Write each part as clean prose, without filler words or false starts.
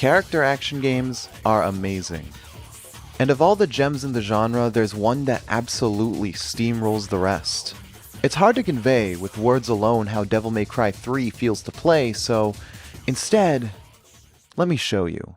Character action games are amazing. And of all the gems in the genre, there's one that absolutely steamrolls the rest. It's hard to convey with words alone how Devil May Cry 3 feels to play, so instead, let me show you.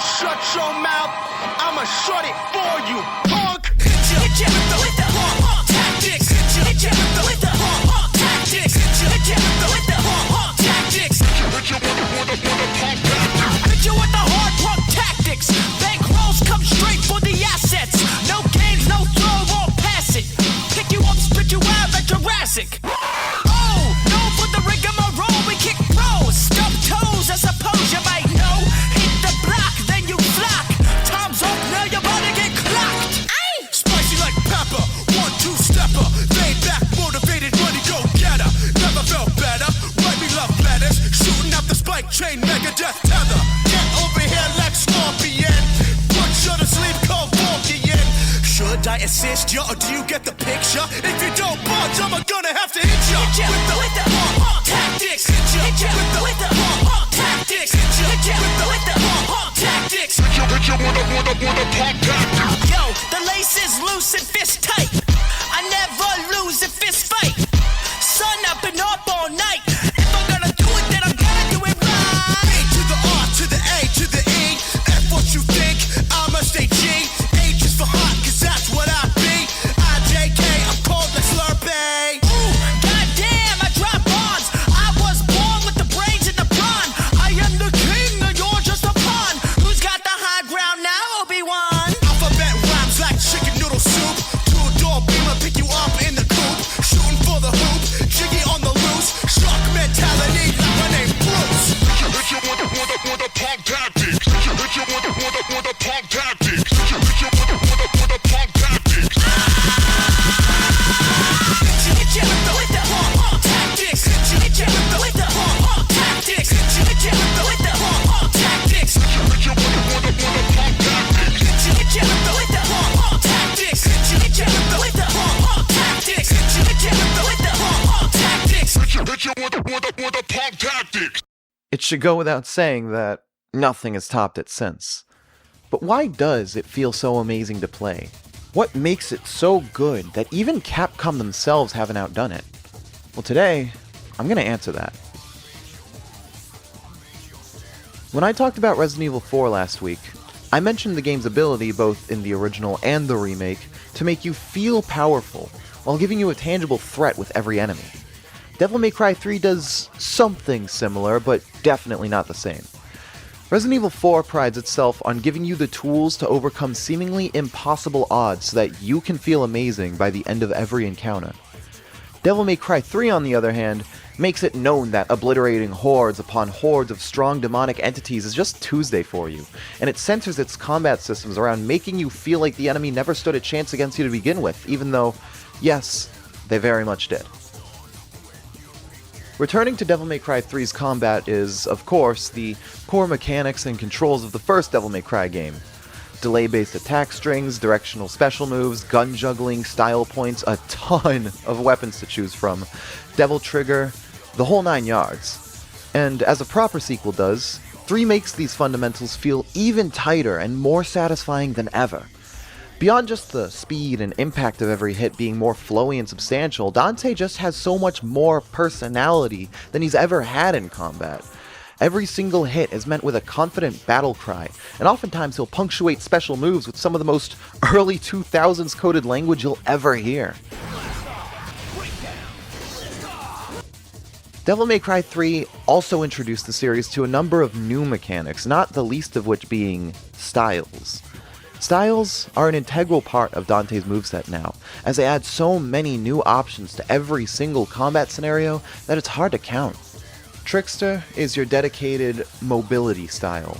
Shut your mouth, I'ma shut it for you, punk! Hit ya with the punk tactics. Hit ya with the punk tactics. Hit ya with the punk tactics. Hit ya with the punk tactics. Hit ya with the hard punk tactics. Bank rolls come straight for the assets. No games, no throw, won't pass it. Pick you up, spit you out like Jurassic. Oh, no for the rigmarole, we kick pros. Stub toes, I suppose you might know. Hit the block, then you flock. Time's up, now your body get clocked. Aye. Spicy like pepper, 1-2-stepper. Laid back, motivated, money go getter. Never felt better, write me love letters. Shooting out the spike chain, Megadeth tether. Get over here like Scorpion. Put you to sleep, cold Vulcan. Should I assist you, or do you get the picture? If you don't budge, I'm gonna have to hit you. Hit ya with the punk tactics. Hit ya with the punk tactics. Hit ya with the punk tactics. Hit ya with the punk tactics. Yo, the lace is loose and fist tight. I never lose a fist fight. Son, I've been up all night. If I'm gonna do it, then I'm gonna do it right. A to the R to the A to the E. F what you think, I'ma stay G. H is for hot, cause that's what I be. IJK, I'm cold like Slurpee. Ooh, goddamn, I drop bombs. I was born with the brains and the brawn. I am the king, and you're just a pawn. Who's got the high ground now, Obi-Wan? Alphabet rhymes like chicken noodle soup. Two-door beamer, pick you up in the coop. Shooting for the hoop, jiggy on the loose. Shark mentality, like my name Bruce. Hit you with the punk tactics. Hit you with the punk tactics. Hit you with the punk tactics. Hit ya with the punk tactics. Hit ya with the punk tactics. Hit ya with the punk tactics. Hit ya with the punk tactics. Hit ya with the punk tactics. Hit ya with the punk tactics. Hit ya with the punk tactics. Hit ya with the punk tactics. It should go without saying that nothing has topped it since. But why does it feel so amazing to play? What makes it so good that even Capcom themselves haven't outdone it? Well, today, I'm gonna answer that. When I talked about Resident Evil 4 last week, I mentioned the game's ability, both in the original and the remake, to make you feel powerful, while giving you a tangible threat with every enemy. Devil May Cry 3 does something similar, but definitely not the same. Resident Evil 4 prides itself on giving you the tools to overcome seemingly impossible odds so that you can feel amazing by the end of every encounter. Devil May Cry 3, on the other hand, makes it known that obliterating hordes upon hordes of strong demonic entities is just Tuesday for you, and it centers its combat systems around making you feel like the enemy never stood a chance against you to begin with, even though, yes, they very much did. Returning to Devil May Cry 3's combat is, of course, the core mechanics and controls of the first Devil May Cry game. Delay-based attack strings, directional special moves, gun juggling, style points, a ton of weapons to choose from, Devil Trigger, the whole 9 yards. And as a proper sequel does, 3 makes these fundamentals feel even tighter and more satisfying than ever. Beyond just the speed and impact of every hit being more flowy and substantial, Dante just has so much more personality than he's ever had in combat. Every single hit is met with a confident battle cry, and oftentimes he'll punctuate special moves with some of the most early 2000s coded language you'll ever hear. Devil May Cry 3 also introduced the series to a number of new mechanics, not the least of which being styles. Styles are an integral part of Dante's moveset now, as they add so many new options to every single combat scenario that it's hard to count. Trickster is your dedicated mobility style.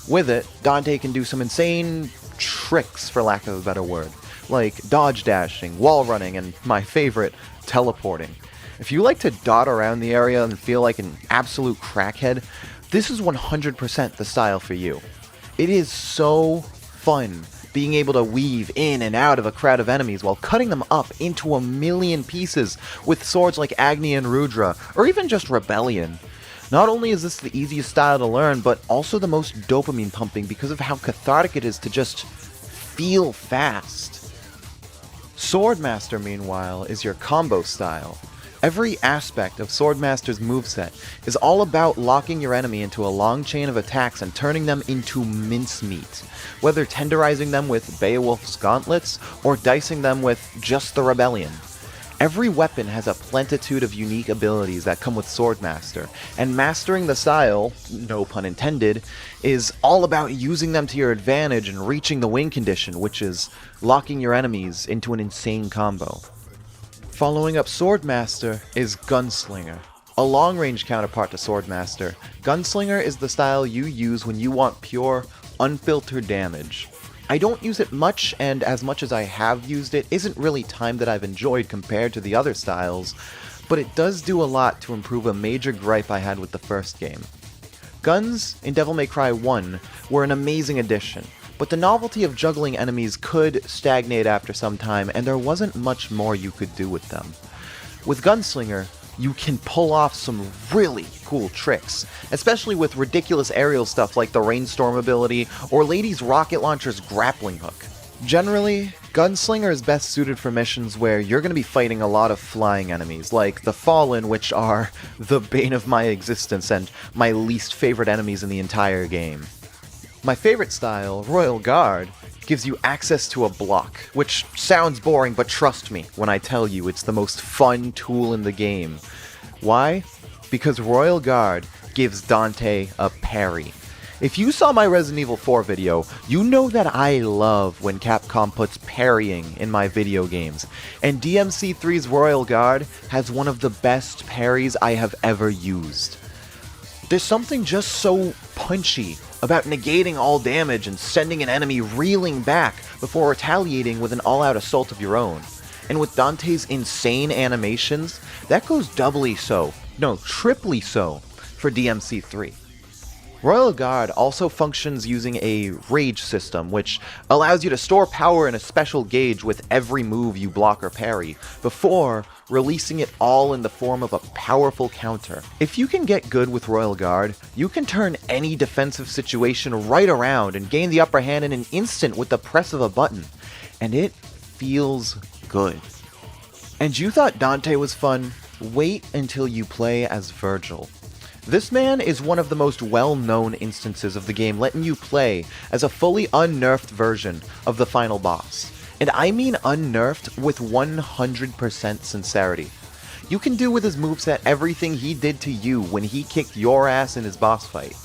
With it, Dante can do some insane tricks, for lack of a better word, like dodge dashing, wall running, and my favorite, teleporting. If you like to dot around the area and feel like an absolute crackhead, this is 100% the style for you. It is so fun being able to weave in and out of a crowd of enemies while cutting them up into a million pieces with swords like Agni and Rudra, or even just Rebellion. Not only is this the easiest style to learn, but also the most dopamine pumping because of how cathartic it is to just feel fast. Swordmaster, meanwhile, is your combo style. Every aspect of Swordmaster's moveset is all about locking your enemy into a long chain of attacks and turning them into mincemeat, whether tenderizing them with Beowulf's gauntlets or dicing them with just the Rebellion. Every weapon has a plentitude of unique abilities that come with Swordmaster, and mastering the style, no pun intended, is all about using them to your advantage and reaching the win condition, which is locking your enemies into an insane combo. Following up Swordmaster is Gunslinger. A long-range counterpart to Swordmaster, Gunslinger is the style you use when you want pure, unfiltered damage. I don't use it much, and as much as I have used it, isn't really time that I've enjoyed compared to the other styles, but it does do a lot to improve a major gripe I had with the first game. Guns in Devil May Cry 1 were an amazing addition, but the novelty of juggling enemies could stagnate after some time, and there wasn't much more you could do with them. With Gunslinger, you can pull off some really cool tricks, especially with ridiculous aerial stuff like the Rainstorm ability or Lady's rocket launcher's grappling hook. Generally, Gunslinger is best suited for missions where you're going to be fighting a lot of flying enemies, like the Fallen, which are the bane of my existence and my least favorite enemies in the entire game. My favorite style, Royal Guard, gives you access to a block, which sounds boring, but trust me when I tell you it's the most fun tool in the game. Why? Because Royal Guard gives Dante a parry. If you saw my Resident Evil 4 video, you know that I love when Capcom puts parrying in my video games, and DMC3's Royal Guard has one of the best parries I have ever used. There's something just so punchy about negating all damage and sending an enemy reeling back before retaliating with an all-out assault of your own. And with Dante's insane animations, that goes doubly so, no, triply so, for DMC3. Royal Guard also functions using a rage system, which allows you to store power in a special gauge with every move you block or parry, before releasing it all in the form of a powerful counter. If you can get good with Royal Guard, you can turn any defensive situation right around and gain the upper hand in an instant with the press of a button, and it feels good. And you thought Dante was fun? Wait until you play as Vergil. This man is one of the most well-known instances of the game letting you play as a fully unnerfed version of the final boss. And I mean unnerfed with 100% sincerity. You can do with his moveset everything he did to you when he kicked your ass in his boss fight.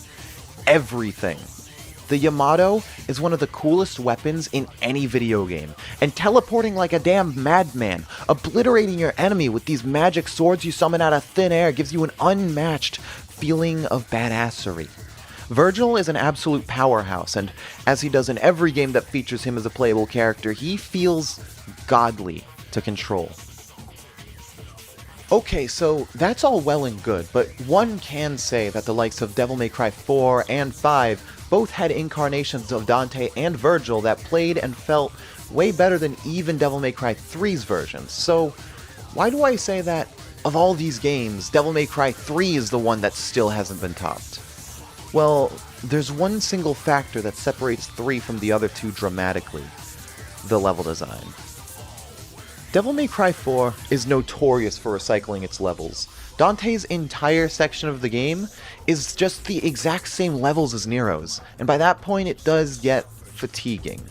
Everything. The Yamato is one of the coolest weapons in any video game, and teleporting like a damn madman, obliterating your enemy with these magic swords you summon out of thin air gives you an unmatched feeling of badassery. Vergil is an absolute powerhouse, and as he does in every game that features him as a playable character, he feels godly to control. Okay, so that's all well and good, but one can say that the likes of Devil May Cry 4 and 5 both had incarnations of Dante and Vergil that played and felt way better than even Devil May Cry 3's versions. So, why do I say that, of all these games, Devil May Cry 3 is the one that still hasn't been topped? Well, there's one single factor that separates 3 from the other two dramatically: the level design. Devil May Cry 4 is notorious for recycling its levels. Dante's entire section of the game is just the exact same levels as Nero's, and by that point it does get fatiguing.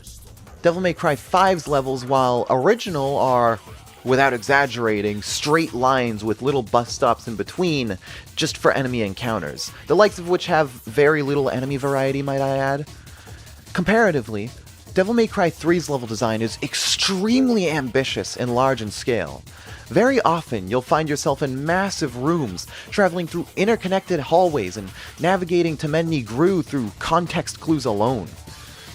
Devil May Cry 5's levels, while original, are, without exaggerating, straight lines with little bus stops in between, just for enemy encounters, the likes of which have very little enemy variety, might I add. Comparatively, Devil May Cry 3's level design is extremely ambitious and large in scale. Very often, you'll find yourself in massive rooms, traveling through interconnected hallways and navigating Temenni Gru through context clues alone.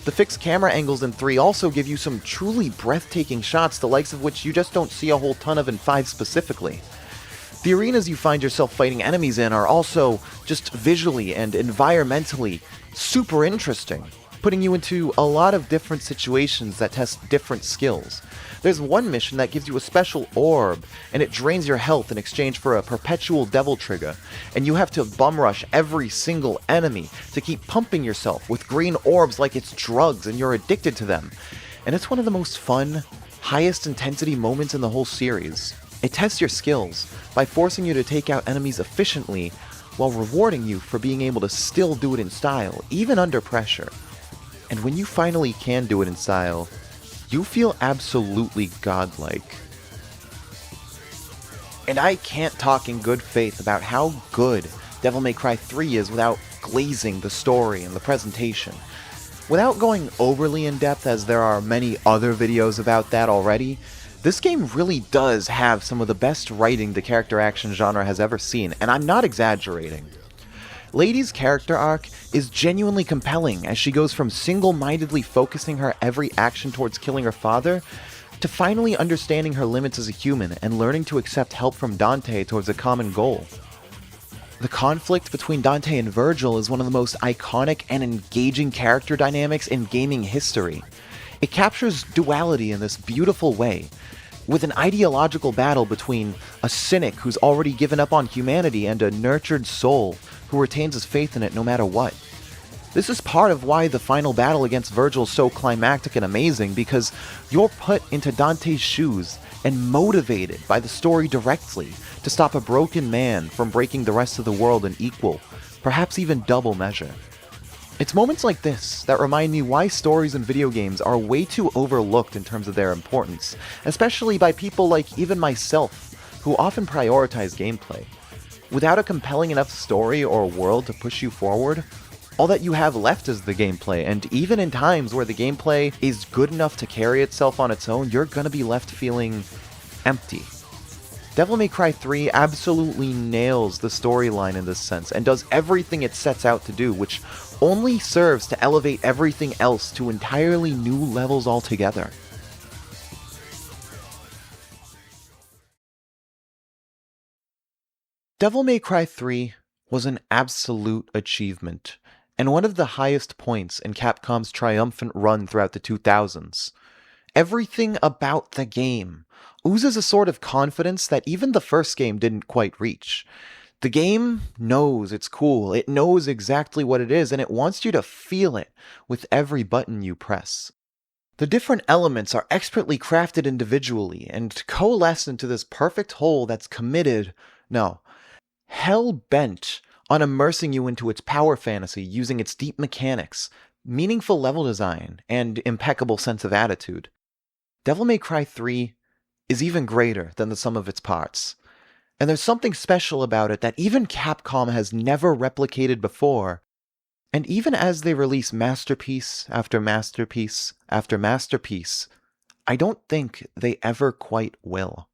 The fixed camera angles in 3 also give you some truly breathtaking shots, the likes of which you just don't see a whole ton of in 5 specifically. The arenas you find yourself fighting enemies in are also, just visually and environmentally, super interesting. putting you into a lot of different situations that test different skills. There's one mission that gives you a special orb, and it drains your health in exchange for a perpetual devil trigger, and you have to bum rush every single enemy to keep pumping yourself with green orbs like it's drugs and you're addicted to them. And it's one of the most fun, highest intensity moments in the whole series. It tests your skills by forcing you to take out enemies efficiently while rewarding you for being able to still do it in style, even under pressure. And when you finally can do it in style, you feel absolutely godlike. And I can't talk in good faith about how good Devil May Cry 3 is without glazing the story and the presentation. Without going overly in depth, as there are many other videos about that already, this game really does have some of the best writing the character action genre has ever seen, and I'm not exaggerating. Lady's character arc is genuinely compelling as she goes from single-mindedly focusing her every action towards killing her father, to finally understanding her limits as a human and learning to accept help from Dante towards a common goal. The conflict between Dante and Vergil is one of the most iconic and engaging character dynamics in gaming history. It captures duality in this beautiful way, with an ideological battle between a cynic who's already given up on humanity and a nurtured soul who retains his faith in it no matter what. This is part of why the final battle against Vergil is so climactic and amazing, because you're put into Dante's shoes and motivated by the story directly to stop a broken man from breaking the rest of the world in equal, perhaps even double measure. It's moments like this that remind me why stories in video games are way too overlooked in terms of their importance, especially by people like even myself, who often prioritize gameplay. Without a compelling enough story or world to push you forward, all that you have left is the gameplay, and even in times where the gameplay is good enough to carry itself on its own, you're gonna be left feeling empty. Devil May Cry 3 absolutely nails the storyline in this sense, and does everything it sets out to do, which only serves to elevate everything else to entirely new levels altogether. Devil May Cry 3 was an absolute achievement, and one of the highest points in Capcom's triumphant run throughout the 2000s. Everything about the game oozes a sort of confidence that even the first game didn't quite reach. The game knows it's cool, it knows exactly what it is, and it wants you to feel it with every button you press. The different elements are expertly crafted individually and coalesce into this perfect whole that's hell-bent on immersing you into its power fantasy using its deep mechanics, meaningful level design, and impeccable sense of attitude. Devil May Cry 3 is even greater than the sum of its parts. And there's something special about it that even Capcom has never replicated before. And even as they release masterpiece after masterpiece after masterpiece, I don't think they ever quite will.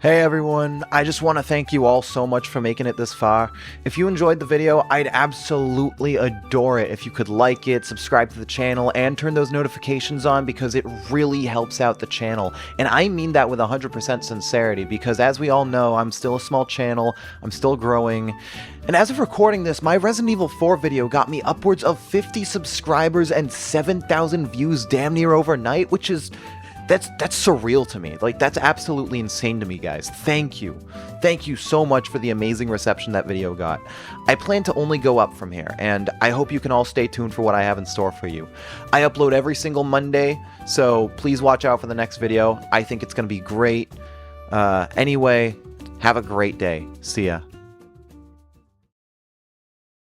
Hey everyone, I just want to thank you all so much for making it this far. If you enjoyed the video, I'd absolutely adore it if you could like it, subscribe to the channel, and turn those notifications on, because it really helps out the channel. And I mean that with 100% sincerity, because as we all know, I'm still a small channel, I'm still growing. And as of recording this, my Resident Evil 4 video got me upwards of 50 subscribers and 7,000 views damn near overnight, which is... That's surreal to me. Like, that's absolutely insane to me, guys. Thank you. Thank you so much for the amazing reception that video got. I plan to only go up from here, and I hope you can all stay tuned for what I have in store for you. I upload every single Monday, so please watch out for the next video. I think it's going to be great. Anyway, have a great day. See ya.